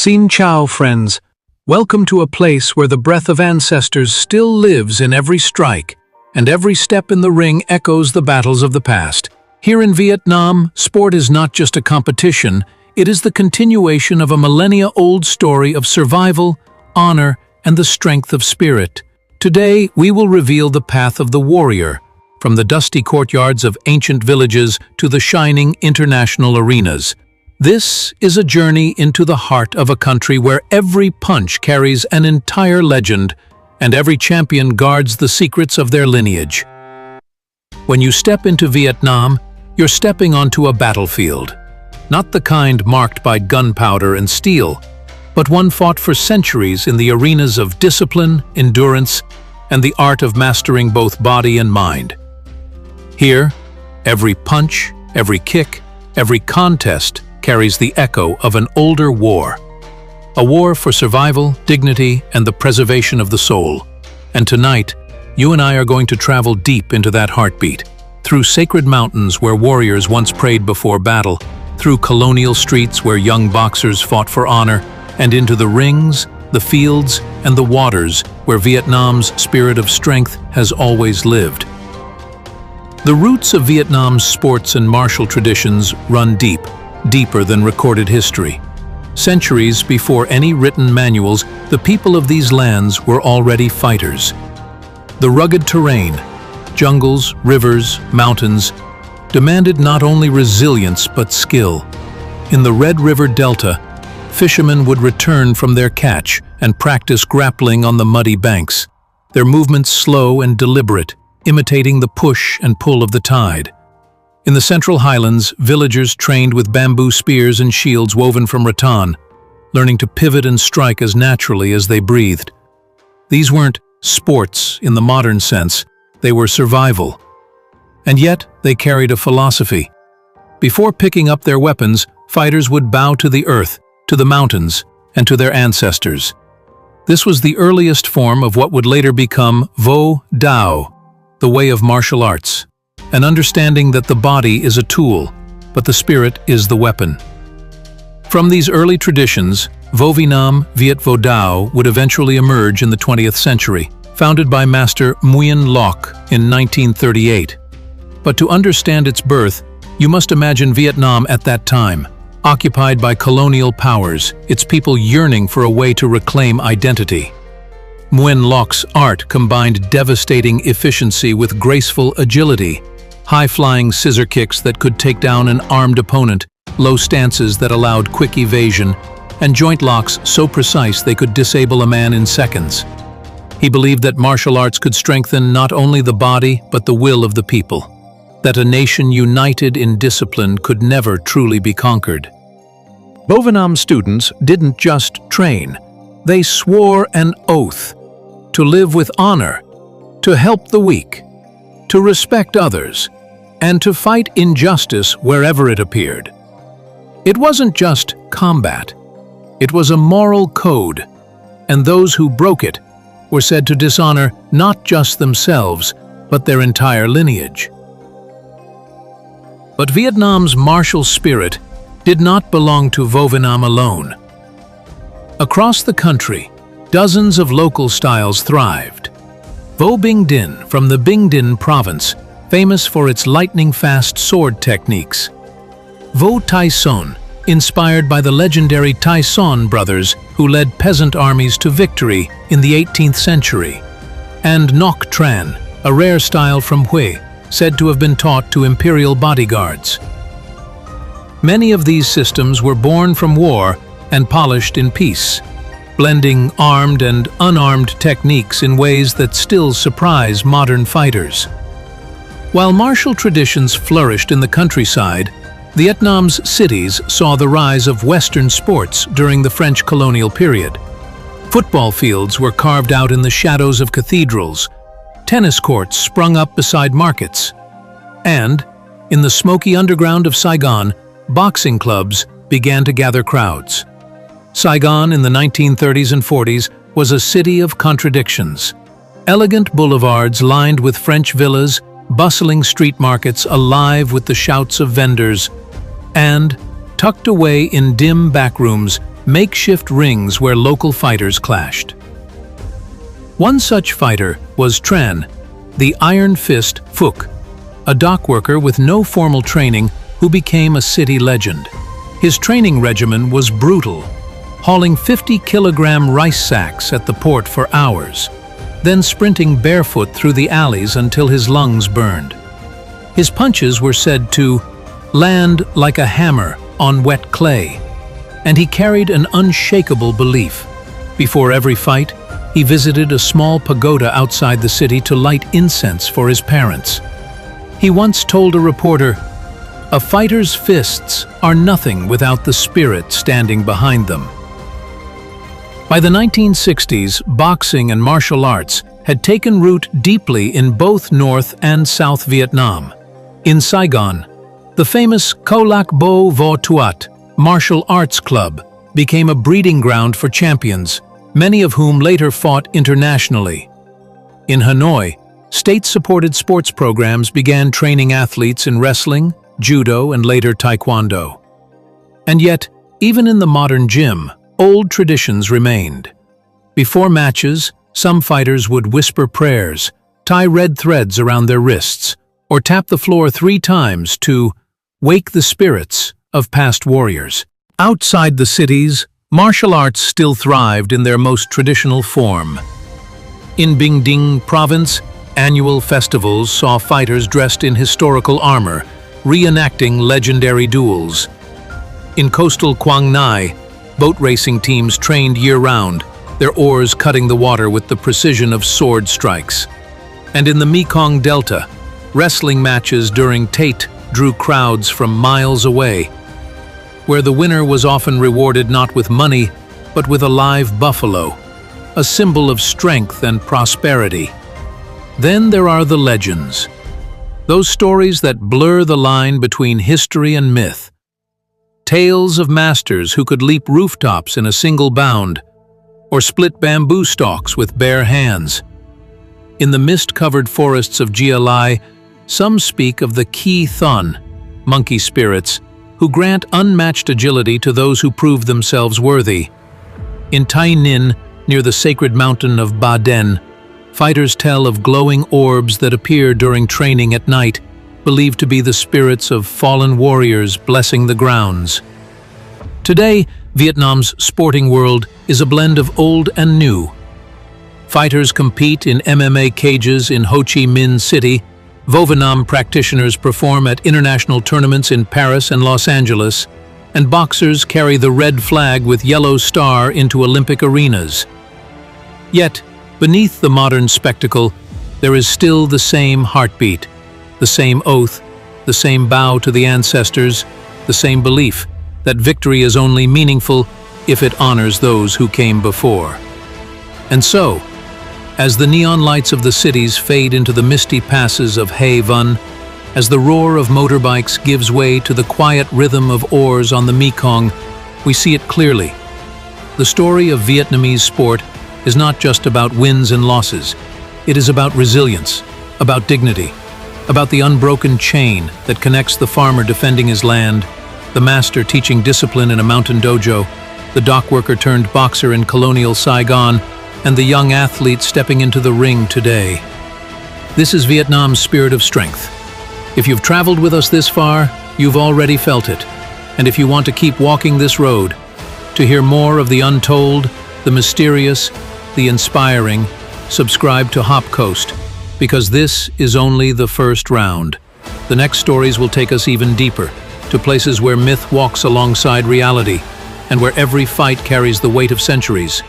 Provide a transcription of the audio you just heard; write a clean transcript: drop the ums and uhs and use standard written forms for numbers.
Xin Chao, friends. Welcome to a place where the breath of ancestors still lives in every strike, and every step in the ring echoes the battles of the past. Here in Vietnam, sport is not just a competition, it is the continuation of a millennia-old story of survival, honor, and the strength of spirit. Today, we will reveal the path of the warrior, from the dusty courtyards of ancient villages to the shining international arenas. This is a journey into the heart of a country where every punch carries an entire legend and every champion guards the secrets of their lineage. When you step into Vietnam, you're stepping onto a battlefield. Not the kind marked by gunpowder and steel, but one fought for centuries in the arenas of discipline, endurance, and the art of mastering both body and mind. Here, every punch, every kick, every contest carries the echo of an older war. A war for survival, dignity, and the preservation of the soul. And tonight, you and I are going to travel deep into that heartbeat, through sacred mountains where warriors once prayed before battle, through colonial streets where young boxers fought for honor, and into the rings, the fields, and the waters where Vietnam's spirit of strength has always lived. The roots of Vietnam's sports and martial traditions run deep, deeper than recorded history. Centuries before any written manuals, the people of these lands were already fighters. The rugged terrain, jungles, rivers, mountains, demanded not only resilience but skill. In the Red River Delta, fishermen would return from their catch and practice grappling on the muddy banks, their movements slow and deliberate, imitating the push and pull of the tide. In the Central Highlands, villagers trained with bamboo spears and shields woven from rattan, learning to pivot and strike as naturally as they breathed. These weren't sports in the modern sense, they were survival. And yet, they carried a philosophy. Before picking up their weapons, fighters would bow to the earth, to the mountains, and to their ancestors. This was the earliest form of what would later become Vo Dao, the way of martial arts. An understanding that the body is a tool, but the spirit is the weapon. From these early traditions, Vo Vinam Viet Vo Dao would eventually emerge in the 20th century, founded by Master Nguyen Loc in 1938. But to understand its birth, you must imagine Vietnam at that time, occupied by colonial powers, its people yearning for a way to reclaim identity. Nguyen Loc's art combined devastating efficiency with graceful agility, high-flying scissor kicks that could take down an armed opponent, low stances that allowed quick evasion, and joint locks so precise they could disable a man in seconds. He believed that martial arts could strengthen not only the body but the will of the people, that a nation united in discipline could never truly be conquered. Vo Vinam students didn't just train, they swore an oath to live with honor, to help the weak, to respect others, and to fight injustice wherever it appeared. It wasn't just combat, it was a moral code, and those who broke it were said to dishonor not just themselves, but their entire lineage. But Vietnam's martial spirit did not belong to Vo Vinam alone. Across the country, dozens of local styles thrived. Vo Binh Dinh from the Binh Dinh province, famous for its lightning-fast sword techniques. Vo Tai Son, inspired by the legendary Tai Son brothers who led peasant armies to victory in the 18th century. And Ngoc Tran, a rare style from Hue, said to have been taught to imperial bodyguards. Many of these systems were born from war and polished in peace, blending armed and unarmed techniques in ways that still surprise modern fighters. While martial traditions flourished in the countryside, Vietnam's cities saw the rise of Western sports during the French colonial period. Football fields were carved out in the shadows of cathedrals, tennis courts sprung up beside markets, and, in the smoky underground of Saigon, boxing clubs began to gather crowds. Saigon in the 1930s and 40s was a city of contradictions. Elegant boulevards lined with French villas, bustling street markets alive with the shouts of vendors, and, tucked away in dim backrooms, makeshift rings where local fighters clashed. One such fighter was Tran, the Iron Fist Fook, a dock worker with no formal training who became a city legend. His training regimen was brutal, hauling 50-kilogram rice sacks at the port for hours, then sprinting barefoot through the alleys until his lungs burned. His punches were said to land like a hammer on wet clay, and he carried an unshakable belief. Before every fight, he visited a small pagoda outside the city to light incense for his parents. He once told a reporter, "A fighter's fists are nothing without the spirit standing behind them." By the 1960s, boxing and martial arts had taken root deeply in both North and South Vietnam. In Saigon, the famous Co Lac Bo Vo Tuat martial arts club became a breeding ground for champions, many of whom later fought internationally. In Hanoi, state-supported sports programs began training athletes in wrestling, judo, and later taekwondo. And yet, even in the modern gym, old traditions remained. Before matches, some fighters would whisper prayers, tie red threads around their wrists, or tap the floor 3 times to wake the spirits of past warriors. Outside the cities, martial arts still thrived in their most traditional form. In Binh Dinh province, annual festivals saw fighters dressed in historical armor, reenacting legendary duels. In coastal Quang Ngai, boat racing teams trained year-round, their oars cutting the water with the precision of sword strikes. And in the Mekong Delta, wrestling matches during Tet drew crowds from miles away, where the winner was often rewarded not with money, but with a live buffalo, a symbol of strength and prosperity. Then there are the legends, those stories that blur the line between history and myth. Tales of masters who could leap rooftops in a single bound, or split bamboo stalks with bare hands. In the mist-covered forests of Gia Lai, some speak of the Ki Thun, monkey spirits, who grant unmatched agility to those who prove themselves worthy. In Tai Ninh, near the sacred mountain of Ba Den, fighters tell of glowing orbs that appear during training at night, believed to be the spirits of fallen warriors blessing the grounds. Today, Vietnam's sporting world is a blend of old and new. Fighters compete in MMA cages in Ho Chi Minh City, Vo Vietnam practitioners perform at international tournaments in Paris and Los Angeles, and boxers carry the red flag with yellow star into Olympic arenas. Yet, beneath the modern spectacle, there is still the same heartbeat, the same oath, the same bow to the ancestors, the same belief that victory is only meaningful if it honors those who came before. And so, as the neon lights of the cities fade into the misty passes of Hai Van, as the roar of motorbikes gives way to the quiet rhythm of oars on the Mekong, we see it clearly. The story of Vietnamese sport is not just about wins and losses. It is about resilience, about dignity, about the unbroken chain that connects the farmer defending his land, the master teaching discipline in a mountain dojo, the dock worker turned boxer in colonial Saigon, and the young athlete stepping into the ring today. This is Vietnam's spirit of strength. If you've traveled with us this far, you've already felt it. And if you want to keep walking this road, to hear more of the untold, the mysterious, the inspiring, subscribe to Hop Coast, because this is only the first round. The next stories will take us even deeper, to places where myth walks alongside reality, and where every fight carries the weight of centuries.